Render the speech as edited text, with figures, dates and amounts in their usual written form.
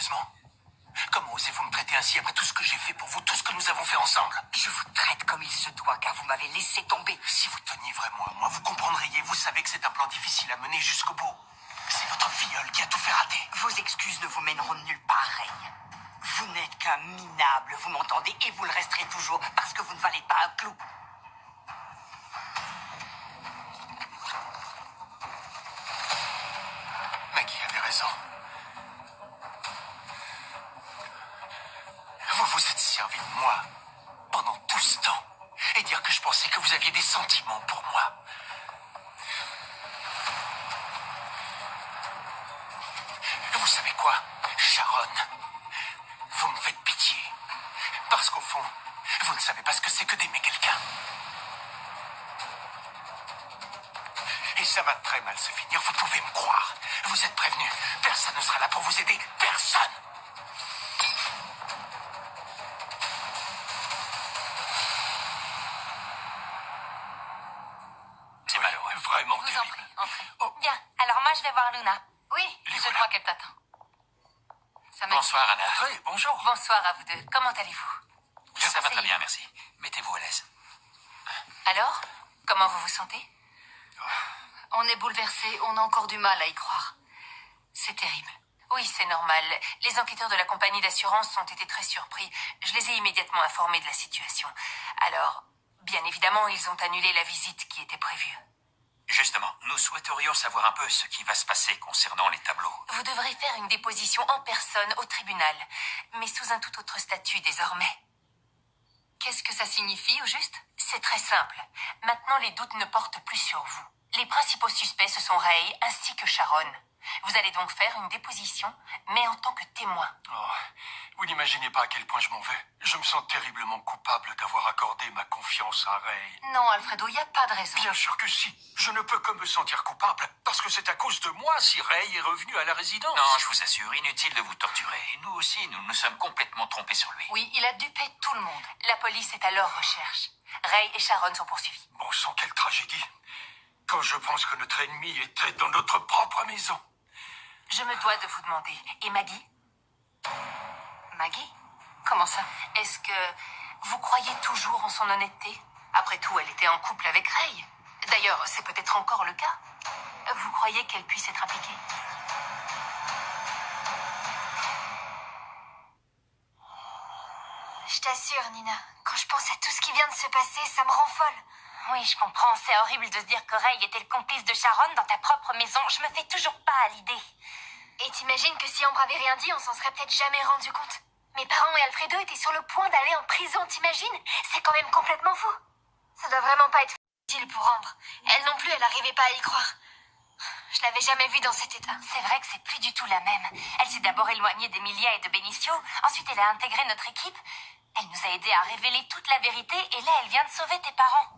Sérieusement? Comment osez-vous me traiter ainsi après tout ce que j'ai fait pour vous, tout ce que nous avons fait ensemble? Je vous traite comme il se doit, car vous m'avez laissé tomber. Si vous teniez vraiment à moi, vous comprendriez. Vous savez que c'est un plan difficile à mener jusqu'au bout. C'est votre filleule qui a tout fait rater. Vos excuses ne vous mèneront nulle part, Ray. Vous n'êtes qu'un minable, vous m'entendez, et vous le resterez toujours, parce que vous ne valez pas un clou. Maggie avait raison. Vous vous êtes servi de moi pendant tout ce temps. Et dire que je pensais que vous aviez des sentiments pour moi. Vous savez quoi, Sharon? Vous me faites pitié. Parce qu'au fond, vous ne savez pas ce que c'est que d'aimer quelqu'un. Et ça va très mal se finir, vous pouvez me croire. Vous êtes prévenus. Personne ne sera là pour vous aider. Personne. C'est malheureux. Vraiment Je vous en terrible. prie, entrez. Oh. Bien, alors moi je vais voir Luna. Oui, Les je voilà. crois qu'elle t'attend. Ça me... Bonsoir, Anna. Oui, bonjour. Bonsoir à vous deux. Comment allez-vous? Ça va très Asseyez-vous. bien, merci. Mettez-vous à l'aise. Alors, comment vous vous sentez? On est bouleversés, on a encore du mal à y croire. C'est terrible. Oui, c'est normal. Les enquêteurs de la compagnie d'assurance ont été très surpris. Je les ai immédiatement informés de la situation. Alors, bien évidemment, ils ont annulé la visite qui était prévue. Justement, nous souhaiterions savoir un peu ce qui va se passer concernant les tableaux. Vous devrez faire une déposition en personne au tribunal, mais sous un tout autre statut désormais. Qu'est-ce que ça signifie, au juste? C'est très simple. Maintenant, les doutes ne portent plus sur vous. Les principaux suspects, ce sont Ray ainsi que Sharon. Vous allez donc faire une déposition, mais en tant que témoin. Oh, vous n'imaginez pas à quel point je m'en veux. Je me sens terriblement coupable d'avoir accordé ma confiance à Ray. Non, Alfredo, il n'y a pas de raison. Bien sûr que si. Je ne peux que me sentir coupable, parce que c'est à cause de moi si Ray est revenu à la résidence. Non, je vous assure, inutile de vous torturer. Nous aussi, nous nous sommes complètement trompés sur lui. Oui, il a dupé tout le monde. La police est à leur recherche. Ray et Sharon sont poursuivis. Bon sang, quelle tragédie. Quand je pense que notre ennemi était dans notre propre maison. Je me dois de vous demander. Et Maggie? Maggie? Comment ça? Est-ce que vous croyez toujours en son honnêteté? Après tout, elle était en couple avec Ray. D'ailleurs, c'est peut-être encore le cas. Vous croyez qu'elle puisse être impliquée? Je t'assure, Nina, quand je pense à tout ce qui vient de se passer, ça me rend folle. Oui, je comprends. C'est horrible de se dire que Ray était le complice de Sharon dans ta propre maison. Je me fais toujours pas à l'idée. Et t'imagines que si Ambre avait rien dit, on s'en serait peut-être jamais rendu compte. Mes parents et Alfredo étaient sur le point d'aller en prison, t'imagines? C'est quand même complètement fou. Ça doit vraiment pas être facile pour Ambre. Elle non plus, elle arrivait pas à y croire. Je l'avais jamais vue dans cet état. C'est vrai que c'est plus du tout la même. Elle s'est d'abord éloignée d'Emilia et de Benicio. Ensuite, elle a intégré notre équipe. Elle nous a aidés à révéler toute la vérité et là, elle vient de sauver tes parents.